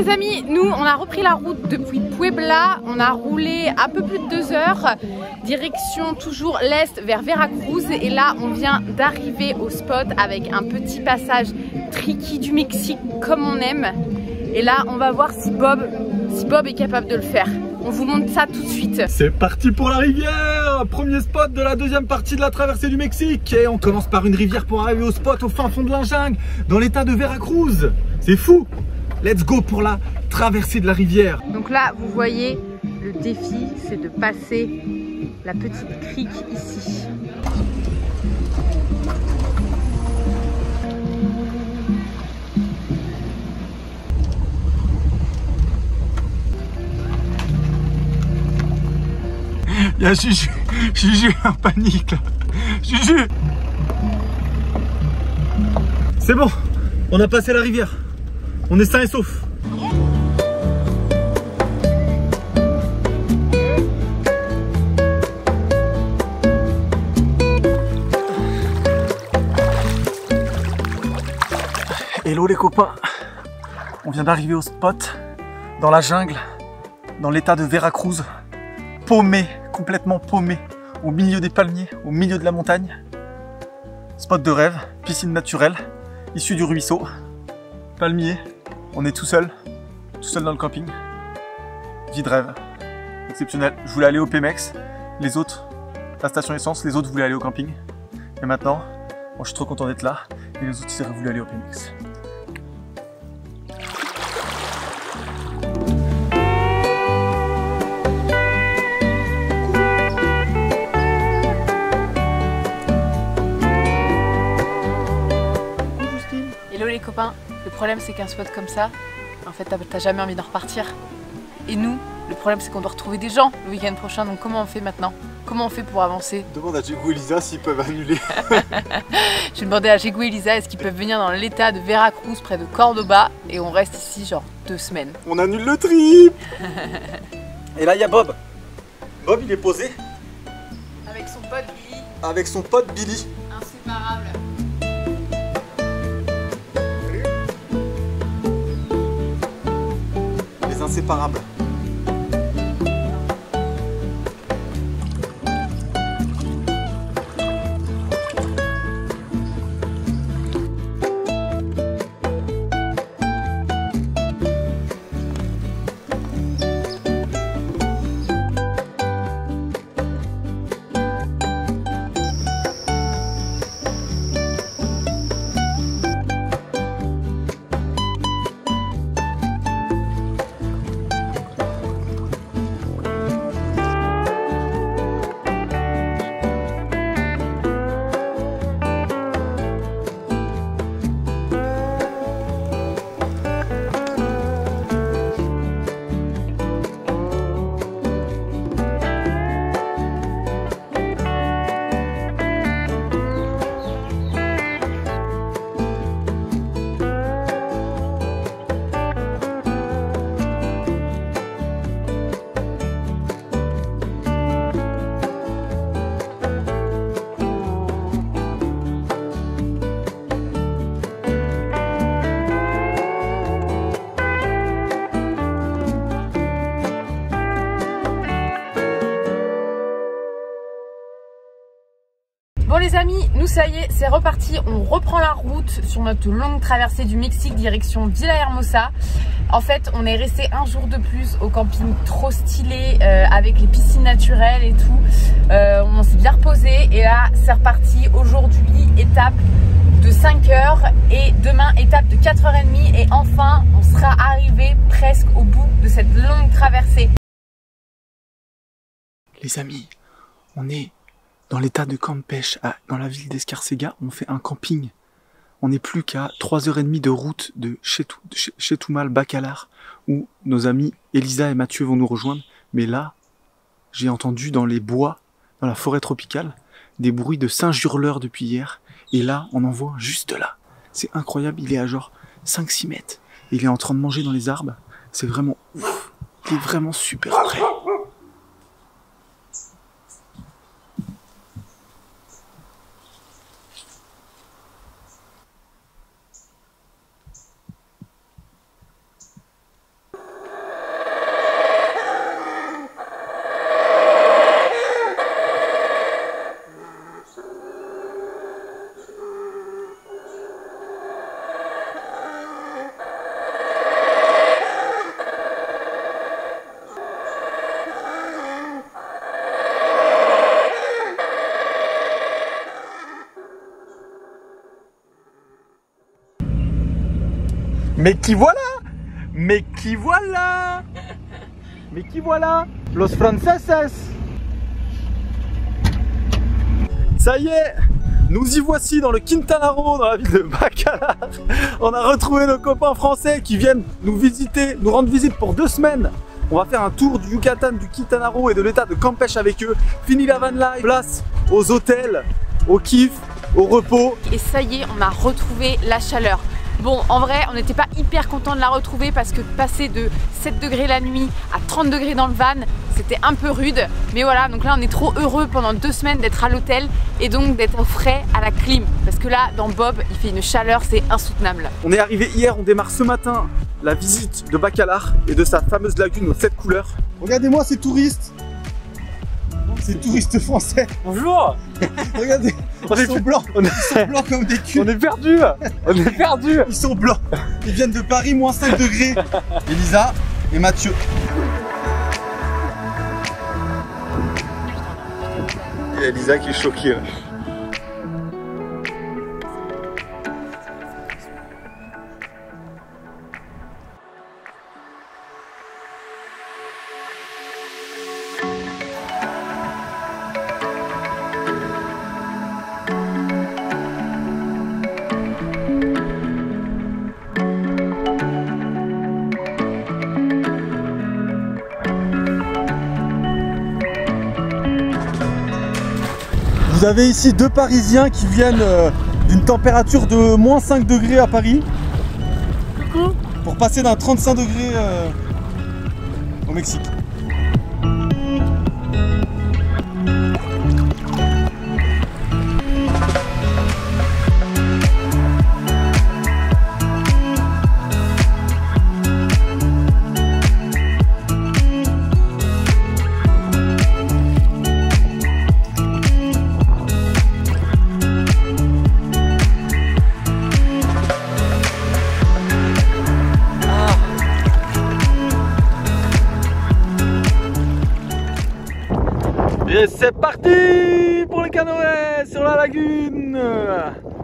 les amis, nous on a repris la route depuis Puebla, on a roulé un peu plus de 2 heures, direction toujours l'est vers Veracruz et là on vient d'arriver au spot avec un petit passage tricky du Mexique comme on aime. Et là on va voir si Bob est capable de le faire. On vous montre ça tout de suite. C'est parti pour la rivière. Premier spot de la deuxième partie de la traversée du Mexique. Et on commence par une rivière pour arriver au spot au fin fond de la jungle, dans l'état de Veracruz. C'est fou. Let's go pour la traversée de la rivière. Donc là, vous voyez, le défi, c'est de passer la petite crique ici. Il y a Juju en panique là. Juju. C'est bon, on a passé la rivière. On est sain et sauf. Hello les copains. On vient d'arriver au spot, dans la jungle, dans l'état de Veracruz. Paumé, complètement paumé, au milieu des palmiers, au milieu de la montagne. Spot de rêve, piscine naturelle, issue du ruisseau. Palmier, on est tout seul dans le camping. Vie de rêve, exceptionnel. Je voulais aller au Pemex, les autres, la station essence, les autres voulaient aller au camping. Et maintenant, bon, je suis trop content d'être là, et les autres ils auraient voulu aller au Pemex. Hello les copains, le problème c'est qu'un spot comme ça, en fait t'as jamais envie d'en repartir. Et nous, le problème c'est qu'on doit retrouver des gens le week-end prochain, donc comment on fait maintenant? Comment on fait pour avancer? Demande à Diego et Lisa s'ils peuvent annuler. Je vais demander à Diego et Lisa est-ce qu'ils peuvent venir dans l'état de Veracruz près de Cordoba et on reste ici genre 2 semaines. On annule le trip. Et là il y a Bob. Bob il est posé. Avec son pote Billy. Avec son pote Billy. Inséparable. Les inséparables. Bon les amis, nous ça y est, c'est reparti, on reprend la route sur notre longue traversée du Mexique direction Villahermosa. En fait, on est resté un jour de plus au camping trop stylé avec les piscines naturelles et tout. On s'est bien reposé et là c'est reparti. Aujourd'hui, étape de 5 heures et demain étape de 4h30 et enfin on sera arrivé presque au bout de cette longue traversée. Les amis, on est dans l'état de Campeche, dans la ville d'Escarcega. On fait un camping. On n'est plus qu'à 3h30 de route de Chetumal, Bacalar, où nos amis Elisa et Mathieu vont nous rejoindre. Mais là, j'ai entendu dans les bois, dans la forêt tropicale, des bruits de singes hurleurs depuis hier. Et là, on en voit juste là. C'est incroyable, il est à genre 5-6 mètres. Il est en train de manger dans les arbres. C'est vraiment ouf. Il est vraiment super près. Mais qui voilà? Mais qui voilà? Mais qui voilà? Los franceses. Ça y est, nous y voici dans le Quintana Roo, dans la ville de Bacalar. On a retrouvé nos copains français qui viennent nous visiter, nous rendre visite pour 2 semaines. On va faire un tour du Yucatan, du Quintana Roo et de l'état de Campeche avec eux. Fini la van life, place aux hôtels, au kiff, au repos. Et ça y est, on a retrouvé la chaleur. Bon, en vrai, on n'était pas hyper content de la retrouver parce que passer de 7 degrés la nuit à 30 degrés dans le van, c'était un peu rude. Mais voilà, donc là, on est trop heureux pendant 2 semaines d'être à l'hôtel et donc d'être au frais à la clim. Parce que là, dans Bob, il fait une chaleur, c'est insoutenable. On est arrivé hier, on démarre ce matin la visite de Bacalar et de sa fameuse lagune aux 7 couleurs. Regardez-moi ces touristes. Ces touristes français. Bonjour. Regardez, ils sont blancs. Ils sont blancs comme des culs. On est perdus. On est perdus. Ils sont blancs. Ils viennent de Paris, moins 5 degrés. Elisa et Mathieu. Et Elisa qui est choquée. Vous avez ici 2 Parisiens qui viennent d'une température de moins 5 degrés à Paris. Coucou. Pour passer d'un 35 degrés au Mexique. Et c'est parti pour le canoë sur la lagune.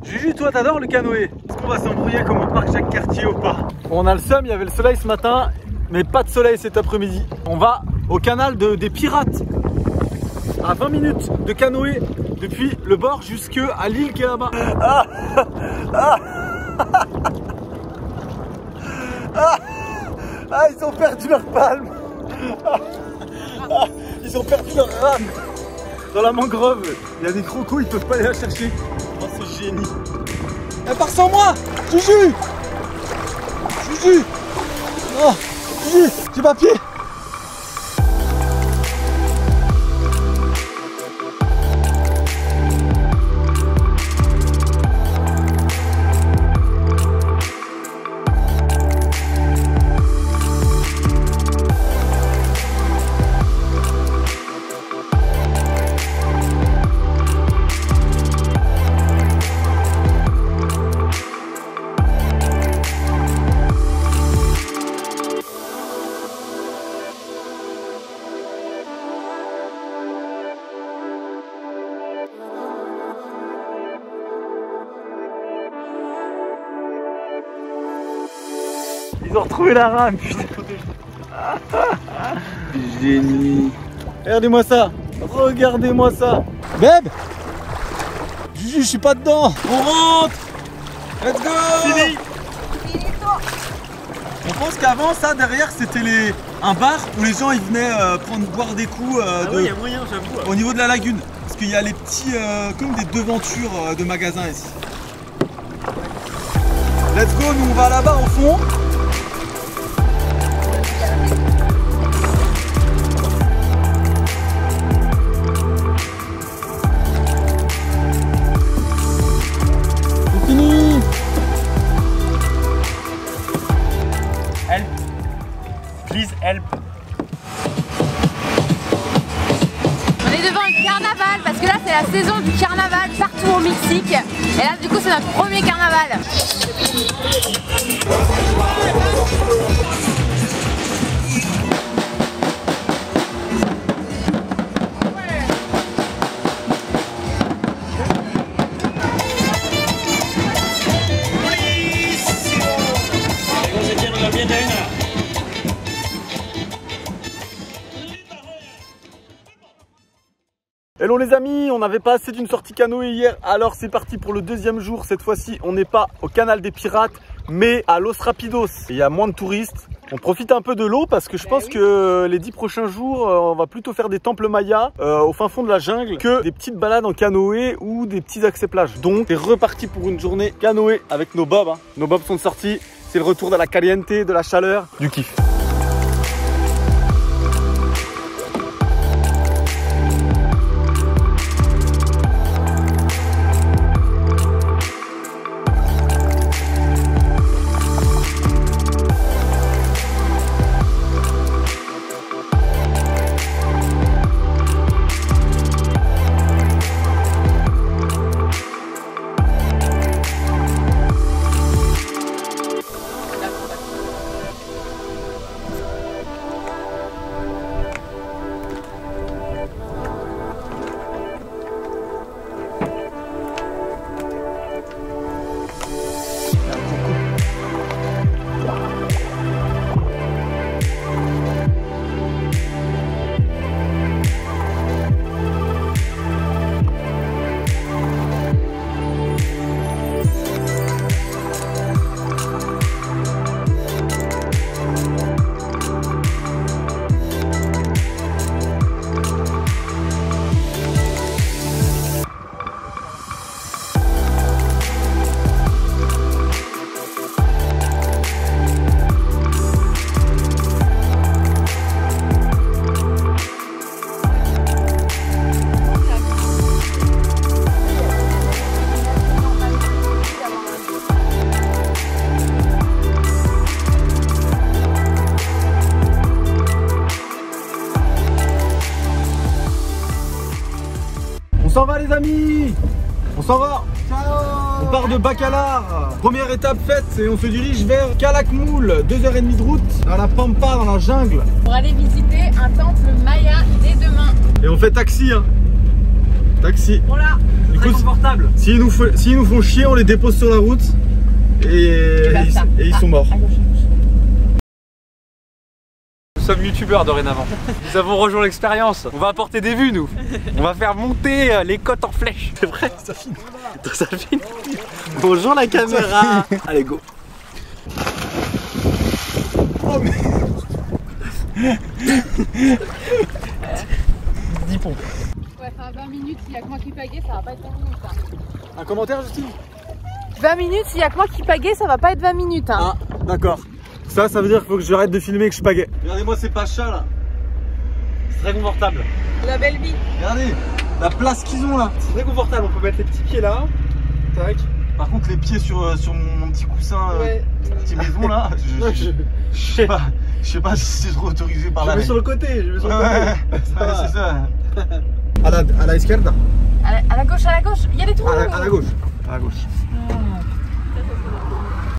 Juju, toi t'adores le canoë. Est-ce qu'on va s'embrouiller comme au parc Jacques Cartier ou pas? On a le seum, il y avait le soleil ce matin, mais pas de soleil cet après-midi. On va au canal des Pirates. À 20 minutes de canoë depuis le bord jusqu'à l'île qui est là-bas. Ils ont perdu leur palme. Ils ont perdu leur rame dans la mangrove. Il y a des crocos, ils peuvent pas aller la chercher. Oh, c'est génie. Elle part sans moi. Juju. Juju. Oh, Juju, j'ai pas pied. Ils ont retrouvé la rame, putain. Génie. Regardez-moi ça. Regardez-moi ça. Beb. Juju, je suis pas dedans. On rentre. Let's go. Fini. On pense qu'avant ça derrière c'était un bar où les gens ils venaient boire des coups oui, y a moyen, j'avoue. Au niveau de la lagune. Parce qu'il y a les petits comme des devantures de magasins ici. Let's go, nous on va là-bas au fond. C'est fini. Help. Please help. On est devant le carnaval parce que là c'est la saison du carnaval partout au Mexique. Et là du coup c'est notre premier carnaval. Hello les amis, on n'avait pas assez d'une sortie canoë hier, alors c'est parti pour le deuxième jour. Cette fois-ci, on n'est pas au canal des pirates, mais à Los Rapidos. Il y a moins de touristes. On profite un peu de l'eau parce que je pense que les 10 prochains jours, on va plutôt faire des temples mayas au fin fond de la jungle que des petites balades en canoë ou des petits accès plages. Donc, c'est reparti pour une journée canoë avec nos bobs. Nos bobs sont sortis. C'est le retour de la caliente, de la chaleur, du kiff. On s'en va les amis, on s'en va. Ciao. On part de Bacalar. Première étape faite et on se dirige vers Calakmul. 2h30 de route dans la pampa, dans la jungle. Pour aller visiter un temple maya dès demain. Et on fait taxi hein. Taxi. Voilà. Du coup, confortable. S'ils nous font chier, on les dépose sur la route et ils sont morts. Nous sommes youtubeurs dorénavant. Nous avons rejoint l'expérience. On va apporter des vues nous. On va faire monter les côtes en flèche. C'est vrai, ça filme. Ça filme. Bonjour la caméra. Allez go. Oh mais 10 pompes. Ouais, ça va 20 minutes, s'il y a que moi qui pagaie, ça va pas être 20 minutes. Hein. Un commentaire Justine? 20 minutes, s'il y a que moi qui pagaie, ça va pas être 20 minutes. Hein. Ah, d'accord. Ça veut dire qu'il faut que j'arrête de filmer et que je pagaie. Regardez-moi ces pachas là. C'est très confortable. La belle vie. Regardez la place qu'ils ont là. C'est très confortable. On peut mettre les petits pieds là. Tac. Par contre, les pieds sur mon petit coussin, petit maison là. Je sais pas si c'est trop autorisé par là. Je mets sur le côté. C'est ça. À la izquierda. À la gauche, il y a des trous. À la gauche. À la gauche.